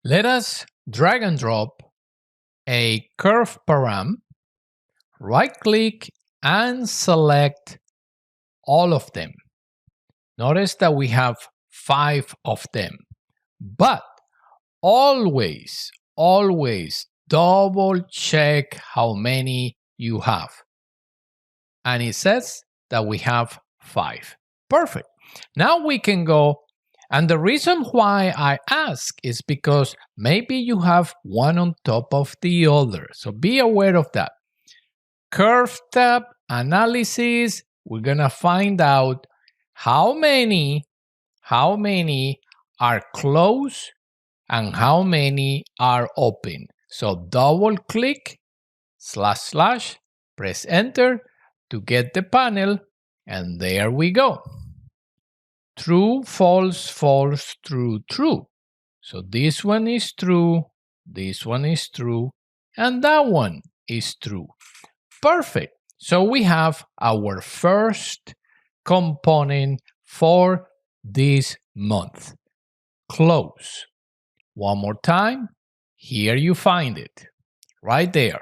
Let us drag and drop a curve param, right click and select all of them. Notice that we have 5 of them, but always double check how many you have. And it says that we have 5. Perfect. Now we can go. And the reason why I ask is because maybe you have one on top of the other. So be aware of that. Curve tab analysis, we're going to find out how many are closed and how many are open. So double click, // press enter to get the panel, and there we go. True, false, false, true, true. So this one is true, this one is true, and that one is true. Perfect. So we have our first component for this month. Close. One more time. Here you find it. Right there.